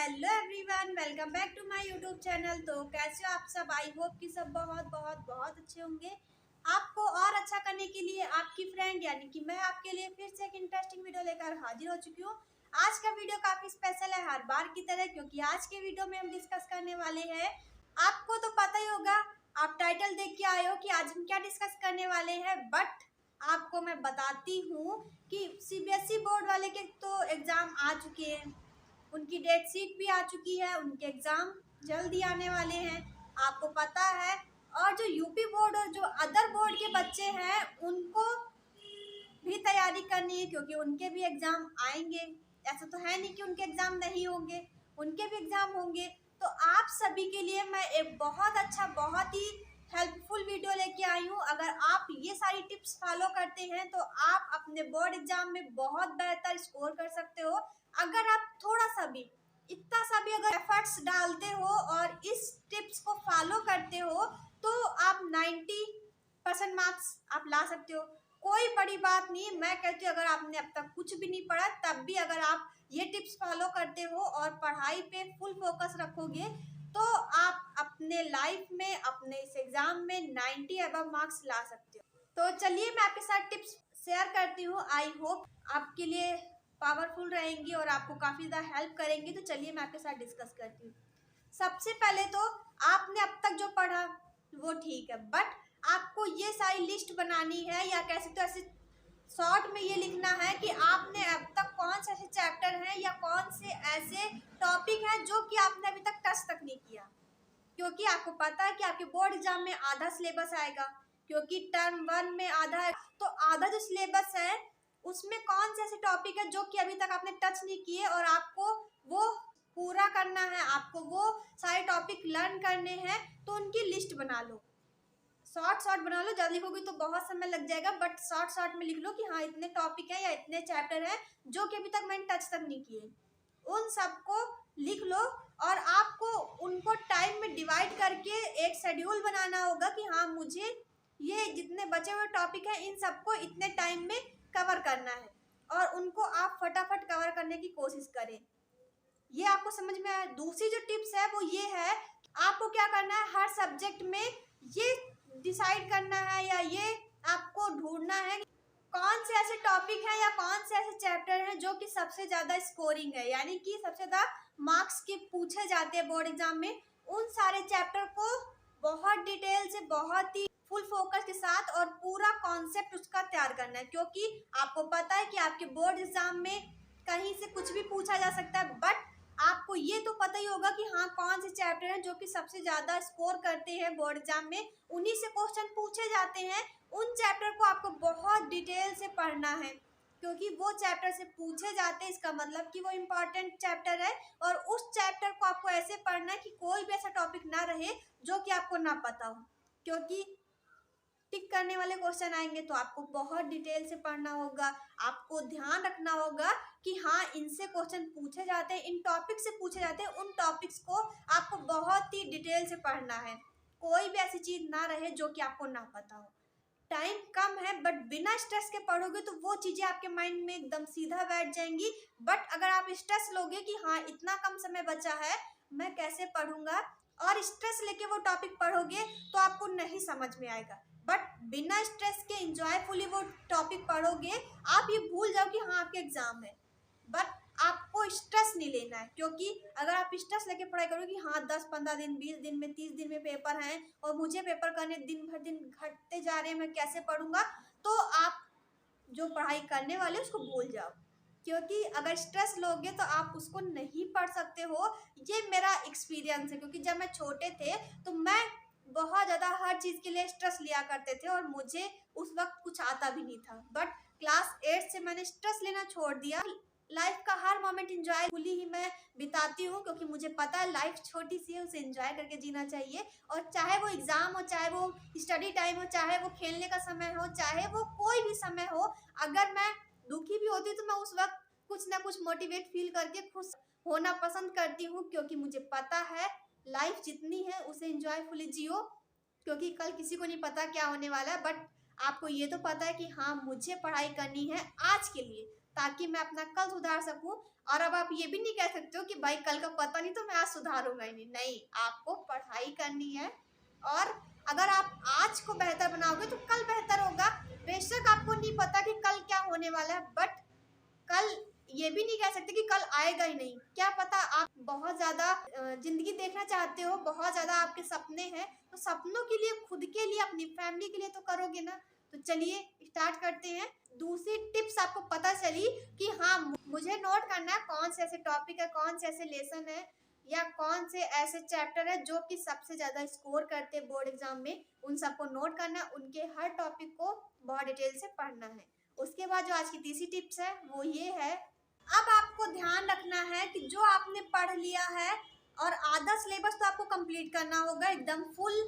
Hello everyone, welcome back to my YouTube channel. तो कैसे हो आप सब? आई होप कि सब बहुत बहुत बहुत अच्छे होंगे। आपको और अच्छा करने के लिए आपकी फ्रेंड यानी कि मैं आपके लिए फिर से एक इंटरेस्टिंग वीडियो लेकर हाजिर हो चुकी हूँ। आज का वीडियो काफी स्पेशल है हर बार की तरह, क्योंकि आज के वीडियो में हम डिस्कस करने वाले हैं। आपको तो पता ही होगा, आप टाइटल देख के आए हो कि आज हम क्या डिस्कस करने वाले हैं, बट आपको मैं बताती हूँ कि सीबीएसई बोर्ड वाले के तो एग्जाम आ चुके हैं, उनकी डेट शीट भी आ चुकी है, उनके एग्जाम जल्दी आने वाले हैं, आपको पता है। और जो यूपी बोर्ड और जो अदर बोर्ड के बच्चे हैं उनको भी तैयारी करनी है, क्योंकि उनके भी एग्जाम आएंगे। ऐसा तो है नहीं कि उनके एग्जाम नहीं होंगे, उनके भी एग्जाम होंगे। तो आप सभी के लिए मैं एक बहुत अच्छा, बहुत ही हेल्पफुल वीडियो लेके आई हूँ। अगर आप ये सारी टिप्स फॉलो करते हैं तो आप अपने बोर्ड एग्जाम में बहुत बेहतर स्कोर कर सकते हो। अगर आप थोड़ा सा भी, इतना सा भी अगर एफर्ट्स डालते हो और इस टिप्स को फॉलो करते हो तो आप 90% मार्क्स आप ला सकते हो। कोई बड़ी बात नहीं, मैं कहती हूँ अगर आपने अब तक कुछ भी नहीं पढ़ा तब भी अगर आप ये टिप्स फॉलो करते हो और पढ़ाई पे फुल फोकस रखोगे तो आप अपने लाइफ में, अपने इस एग्जाम में 90 अबव मार्क्स ला सकते हो। तो चलिए मैं आपके साथ टिप्स शेयर करती हूँ। आई होप आपके लिए पावरफुल रहेंगी और आपको काफ़ी ज़्यादा हेल्प करेंगी। तो चलिए मैं आपके साथ डिस्कस करती हूँ। सबसे पहले तो आपने अब तक जो पढ़ा वो ठीक है, बट आपको ये सारी लिस्ट बनानी है, या कैसे तो ऐसे शॉर्ट में ये लिखना है कि आपने अब तक कौन से ऐसे चैप्टर हैं या कौन से ऐसे टॉपिक हैं जो कि आपने अभी तक टच तक नहीं किया। क्योंकि आपको पता है कि आपके बोर्ड एग्जाम में आधा सिलेबस आएगा, क्योंकि टर्म 1 में आधा है। तो आधा जो सिलेबस है उसमें कौन से ऐसे टॉपिक है जो कि अभी तक आपने टच नहीं किए और आपको वो पूरा करना है, आपको वो सारे टॉपिक लर्न करने हैं। तो उनकी लिस्ट बना लो, शॉर्ट बना लो। ज़्यादा लिखोगे तो बहुत समय लग जाएगा, बट शॉर्ट में लिख लो कि हाँ इतने टॉपिक है या इतने चैप्टर हैं जो कि अभी तक मैंने टच तक नहीं किए। उन सबको लिख लो और आपको उनको टाइम में डिवाइड करके एक शेड्यूल बनाना होगा कि हाँ मुझे ये जितने बचे हुए टॉपिक हैं इन सबको इतने टाइम में कवर करना है, और उनको आप फटाफट कवर करने की कोशिश करें। ये आपको समझ में आया? दूसरी जो टिप्स है वो ये है, आपको क्या करना है, हर सब्जेक्ट में ये डिसाइड करना है या ये आपको ढूंढना है कौन से ऐसे टॉपिक हैं या कौन से ऐसे चैप्टर हैं जो कि सबसे ज़्यादा स्कोरिंग है, यानी कि सबसे ज़्यादा मार्क्स के पूछे जाते हैं बोर्ड एग्जाम में। उन सारे चैप्टर को बहुत डिटेल से, बहुत ही फुल फोकस के साथ और पूरा कॉन्सेप्ट उसका तैयार करना है, क्योंकि आपको पता है कि आपके बोर्ड एग्जाम में कहीं से कुछ भी पूछा जा सकता है। बट आपको ये तो पता ही होगा कि हाँ कौन से चैप्टर हैं जो कि सबसे ज़्यादा स्कोर करते हैं बोर्ड एग्जाम में, उन्हीं से क्वेश्चन पूछे जाते हैं। उन चैप्टर को आपको बहुत डिटेल से पढ़ना है, क्योंकि वो चैप्टर से पूछे जाते हैं, इसका मतलब कि वो इम्पॉर्टेंट चैप्टर है। और उस चैप्टर को आपको ऐसे पढ़ना है कि कोई भी ऐसा टॉपिक ना रहे जो कि आपको ना पता हो, क्योंकि टिक करने वाले क्वेश्चन आएंगे तो आपको बहुत डिटेल से पढ़ना होगा। आपको ध्यान रखना होगा कि हाँ इनसे क्वेश्चन पूछे जाते हैं, इन टॉपिक से पूछे जाते हैं, उन टॉपिक्स को आपको बहुत ही डिटेल से पढ़ना है। कोई भी ऐसी चीज़ ना रहे जो कि आपको ना पता हो। टाइम कम है बट बिना स्ट्रेस के पढ़ोगे तो वो चीज़ें आपके माइंड में एकदम सीधा बैठ जाएंगी। बट अगर आप स्ट्रेस लोगे कि हाँ इतना कम समय बचा है, मैं कैसे पढ़ूंगा, और स्ट्रेस लेके वो टॉपिक पढ़ोगे तो आपको नहीं समझ में आएगा। बट बिना स्ट्रेस के इंजॉयफुली वो टॉपिक पढ़ोगे, आप ये भूल जाओ कि हाँ आपके एग्जाम है। बट आपको स्ट्रेस नहीं लेना है, क्योंकि अगर आप स्ट्रेस लेके पढ़ाई करोगे कि हाँ 10-15 दिन, 20 दिन में, 30 दिन में पेपर हैं और मुझे पेपर करने दिन भर दिन घटते जा रहे हैं, मैं कैसे पढ़ूंगा, तो आप जो पढ़ाई करने वाले उसको भूल जाओ। क्योंकि अगर स्ट्रेस लोगे तो आप उसको नहीं पढ़ सकते हो। ये मेरा एक्सपीरियंस है, क्योंकि जब मैं छोटे थे तो मैं बहुत ज़्यादा हर चीज़ के लिए स्ट्रेस लिया करते थे और मुझे उस वक्त कुछ आता भी नहीं था। बट क्लास 8 से मैंने स्ट्रेस लेना छोड़ दिया। लाइफ का हर मोमेंट इंजॉयफुली ही मैं बिताती हूँ, क्योंकि मुझे पता है लाइफ छोटी सी है, उसे एंजॉय करके जीना चाहिए। और चाहे वो एग्ज़ाम हो, चाहे वो स्टडी टाइम हो, चाहे वो खेलने का समय हो, चाहे वो कोई भी समय हो, अगर मैं दुखी भी होती हूँ तो मैं उस वक्त कुछ ना कुछ मोटिवेट फील करके खुश होना पसंद करती हूँ, क्योंकि मुझे पता है लाइफ जितनी है उसे एंजॉयफुली जियो, क्योंकि कल किसी को नहीं पता क्या होने वाला है। बट आपको ये तो पता है कि हाँ मुझे पढ़ाई करनी है आज के लिए, ताकि मैं अपना कल सुधार सकूं। और अब आप ये भी नहीं कह सकते हो कि भाई कल का पता नहीं तो मैं आज सुधारूंगा ही नहीं। नहीं, आपको पढ़ाई करनी है और अगर आप आज को बेहतर बनाओगे तो कल बेहतर होगा। बेशक आपको नहीं पता कि कल क्या होने वाला है, बट कल ये भी नहीं कह सकते कि कल आएगा ही नहीं। क्या पता आप बहुत ज्यादा जिंदगी देखना चाहते हो, बहुत ज्यादा आपके सपने हैं, तो सपनों के लिए, खुद के लिए, अपनी फैमिली के लिए तो करोगे ना। तो चलिए स्टार्ट करते हैं। दूसरी टिप्स आपको पता चली कि हाँ मुझे नोट करना है कौन से ऐसे टॉपिक है, कौन से ऐसे लेसन है या कौन से ऐसे चैप्टर है जो कि सबसे ज्यादा स्कोर करते हैं बोर्ड एग्जाम में। उन सबको नोट करना है, उनके हर टॉपिक को बहुत डिटेल से पढ़ना है। उसके बाद जो आज की तीसरी टिप्स है वो ये है, अब आपको ध्यान रखना है कि जो आपने पढ़ लिया है और आधा सिलेबस तो आपको कंप्लीट करना होगा एकदम फुल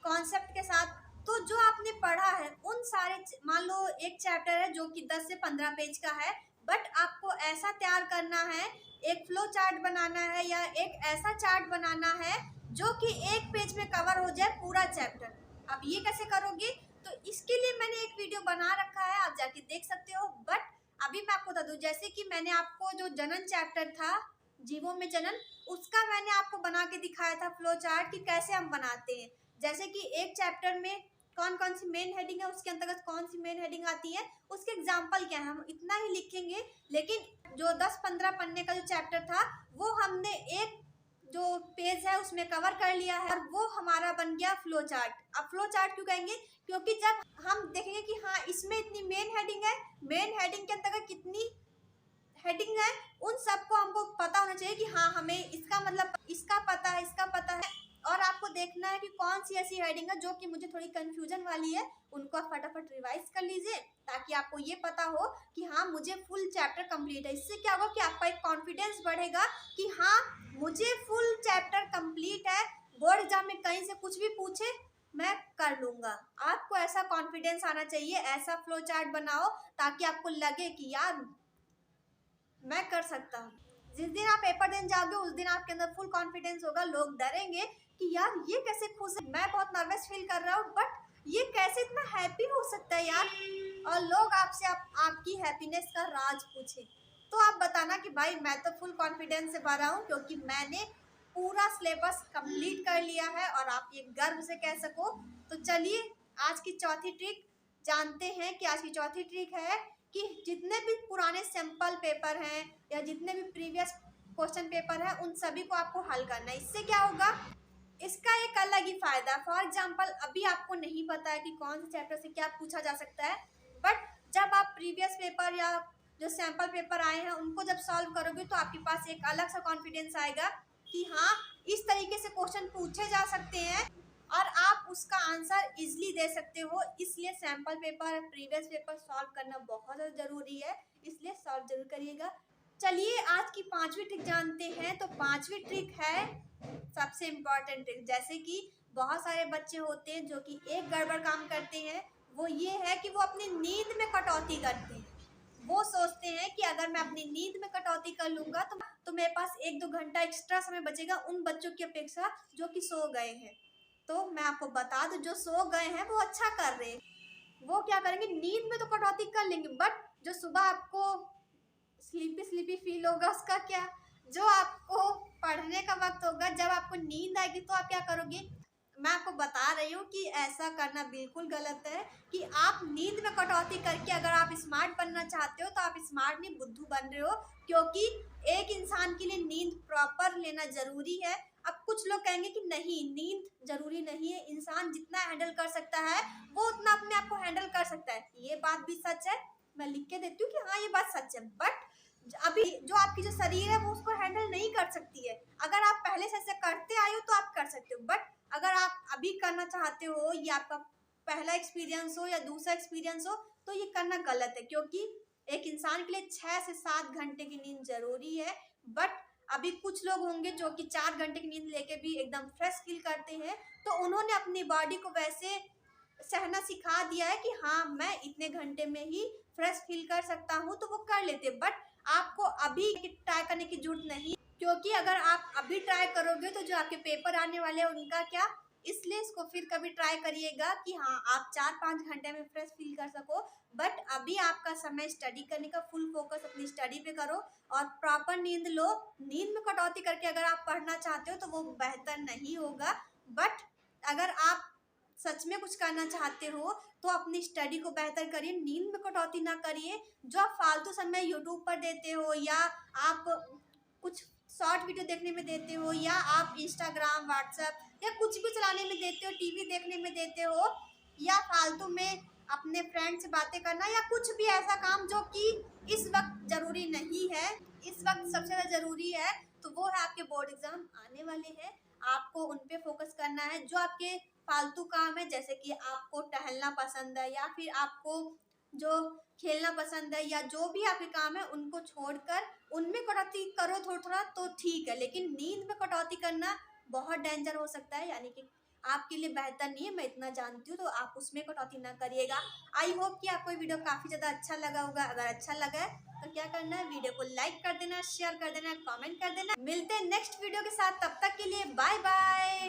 कॉन्सेप्ट के साथ। तो जो आपने पढ़ा है उन सारे, मान लो एक चैप्टर है जो कि 10 से 15 पेज का है, बट आपको ऐसा तैयार करना है, एक फ्लो चार्ट बनाना है या एक ऐसा चार्ट बनाना है जो कि एक पेज में कवर हो जाए पूरा चैप्टर। अब ये कैसे करोगे? तो इसके लिए मैंने एक वीडियो बना रखा है, आप जाके देख सकते हो। बट अभी मैं आपको बता दूं, जैसे कि मैंने आपको जो जनन चैप्टर था, जीवों में जनन, उसका मैंने आपको बना के दिखाया था फ्लो चार्ट कि कैसे हम बनाते हैं। जैसे कि एक चैप्टर में कौन कौन सी मेन हेडिंग है, उसके अंतर्गत कौन सी मेन हेडिंग आती है, उसके एग्जाम्पल क्या है, हम इतना ही लिखेंगे। लेकिन जो 10-15 पन्ने का जो चैप्टर था वो हमने एक जो पेज है उसमें कवर कर लिया है और वो हमारा बन गया फ्लो चार्ट। अब फ्लो चार्ट क्यों कहेंगे? क्योंकि जब हम देखेंगे कि हाँ इसमें इतनी मेन हेडिंग है, मेन हेडिंग के अंतर्गत कितनी हेडिंग है, उन सबको हमको पता होना चाहिए कि हाँ हमें इसका मतलब इसका पता है, इसका पता है। और आपको देखना है कि कौन सी ऐसी हेडिंग है जो कि मुझे थोड़ी कंफ्यूजन वाली है, उनको आप फटाफट रिवाइज कर लीजिए ताकि आपको ये पता हो कि हाँ मुझे फुल चैप्टर कंप्लीट है। इससे क्या होगा कि आपका एक कॉन्फिडेंस बढ़ेगा कि हाँ मुझे फुल चैप्टर कंप्लीट है, बोर्ड एग्जाम में कहीं से कुछ भी पूछे मैं कर लूंगा। आपको ऐसा कॉन्फिडेंस आना चाहिए, ऐसा फ्लो चार्ट बनाओ ताकि आपको लगे कि यार मैं कर सकता हूँ। जिस दिन आप पेपर देने जाओगे उस दिन आपके अंदर फुल कॉन्फिडेंस होगा। लोग डरेंगे कि यार ये कैसे खुश है, मैं बहुत नर्वस फील कर रहा हूँ, बट ये कैसे इतना हैप्पी हो सकता है यार। और लोग आपसे आपकी हैप्पीनेस का राज पूछे तो आप बताना कि भाई मैं तो फुल कॉन्फिडेंस से भरा हूँ क्योंकि मैंने पूरा सिलेबस कंप्लीट कर लिया है, और आप ये गर्व से कह सको। तो चलिए आज की चौथी ट्रिक जानते हैं कि आज की चौथी ट्रिक है कि जितने भी पुराने सैंपल पेपर हैं या जितने भी प्रीवियस क्वेश्चन पेपर है उन सभी को आपको हल करना है। इससे क्या होगा, इसका एक अलग ही फायदा। फॉर एग्जाम्पल अभी आपको नहीं पता है कि कौन से चैप्टर से क्या पूछा जा सकता है, बट जब आप प्रीवियस पेपर या जो सैंपल पेपर आए हैं उनको जब सॉल्व करोगे तो आपके पास एक अलग सा कॉन्फिडेंस आएगा कि हाँ इस तरीके से क्वेश्चन पूछे जा सकते हैं और आप उसका आंसर इजीली दे सकते हो। इसलिए sample paper, previous paper solve करना बहुत ज़्यादा ज़रूरी है, इसलिए सॉल्व जरूर करिएगा। चलिए आज की पांचवी ट्रिक जानते हैं। तो पांचवी ट्रिक है सबसे इम्पोर्टेंट ट्रिक। जैसे कि बहुत सारे बच्चे होते हैं जो कि एक गड़बड़ काम करते हैं, वो ये है कि वो अपनी नींद में कटौती करते हैं। वो सोचते हैं कि अगर मैं अपनी नींद में कटौती कर लूंगा तो मेरे पास 1-2 घंटा एक्स्ट्रा समय बचेगा उन बच्चों की अपेक्षा जो कि सो गए हैं। तो मैं आपको बता दूं, जो सो गए हैं वो अच्छा कर रहे हैं। वो क्या करेंगे, नींद में तो कटौती कर लेंगे, बट जो सुबह आपको स्लीपी स्लीपी फील होगा उसका क्या। जो आपको पढ़ने का वक्त होगा, जब आपको नींद आएगी तो आप क्या करोगे। मैं आपको बता रही हूँ कि ऐसा करना बिल्कुल गलत है कि आप नींद में कटौती करके अगर आप स्मार्ट बनना चाहते हो तो आप स्मार्ट नहीं बुद्धू बन रहे हो, क्योंकि एक इंसान के लिए नींद प्रॉपर लेना जरूरी है। अब कुछ लोग कहेंगे कि नहीं नींद जरूरी नहीं है, इंसान जितना हैंडल कर सकता है वो उतना अपने आप को हैंडल कर सकता है। ये बात भी सच है, मैं लिख के देती हूँ कि हाँ ये बात सच है। बट अभी जो आपकी जो शरीर है वो उसको हैंडल नहीं कर सकती है। अगर आप पहले से ऐसे करते आए हो तो आप कर सकते हो, बट अगर आप अभी करना चाहते हो या आपका पहला एक्सपीरियंस हो या दूसरा एक्सपीरियंस हो तो ये करना गलत है, क्योंकि एक इंसान के लिए 6 से 7 घंटे की नींद जरूरी है। बट अभी कुछ लोग होंगे जो कि 4 घंटे की नींद लेके भी एकदम फ्रेश फील करते हैं, तो उन्होंने अपनी बॉडी को वैसे सहना सिखा दिया है कि हाँ मैं इतने घंटे में ही फ्रेश फील कर सकता हूँ, तो वो कर लेते। बट आपको अभी ट्राई करने की जरूरत नहीं, क्योंकि अगर आप अभी ट्राई करोगे तो जो आपके पेपर आने वाले हैं उनका क्या, इसलिए इसको फिर कभी ट्राई करिएगा कि हाँ आप 4-5 घंटे में फ्रेश फील कर सको। बट अभी आपका समय स्टडी करने का, फुल फोकस अपनी स्टडी पे करो और प्रॉपर नींद लो। नींद में कटौती करके अगर आप पढ़ना चाहते हो तो वो बेहतर नहीं होगा। बट अगर आप सच में कुछ करना चाहते हो तो अपनी स्टडी को बेहतर करिए, नींद में कटौती ना करिए। जो आप फालतू समय यूट्यूब पर देते हो या आप कुछ शॉर्ट वीडियो देखने में देते हो या आप इंस्टाग्राम, व्हाट्सएप या कुछ भी चलाने में देते हो, टीवी देखने में देते हो या फालतू में अपने फ्रेंड से बातें करना या कुछ भी ऐसा काम जो कि इस वक्त जरूरी नहीं है, इस वक्त सबसे ज़्यादा जरूरी है तो वो है आपके बोर्ड एग्जाम आने वाले हैं। आपको उन पे फोकस करना है। जो आपके फालतू काम है, जैसे कि आपको टहलना पसंद है या फिर आपको जो खेलना पसंद है या जो भी आपके काम है, उनको छोड़कर उनमें कटौती करो थोड़ा थोड़ा तो ठीक है, लेकिन नींद में कटौती करना बहुत डेंजर हो सकता है, यानी कि आपके लिए बेहतर नहीं है, मैं इतना जानती हूँ। तो आप उसमें कटौती ना करिएगा। आई होप कि आपको ये वीडियो काफ़ी ज़्यादा अच्छा लगा होगा। अगर अच्छा लगा है तो क्या करना है, वीडियो को लाइक कर देना, शेयर कर देना, कमेंट कर देना। मिलते हैं नेक्स्ट वीडियो के साथ, तब तक के लिए बाय बाय।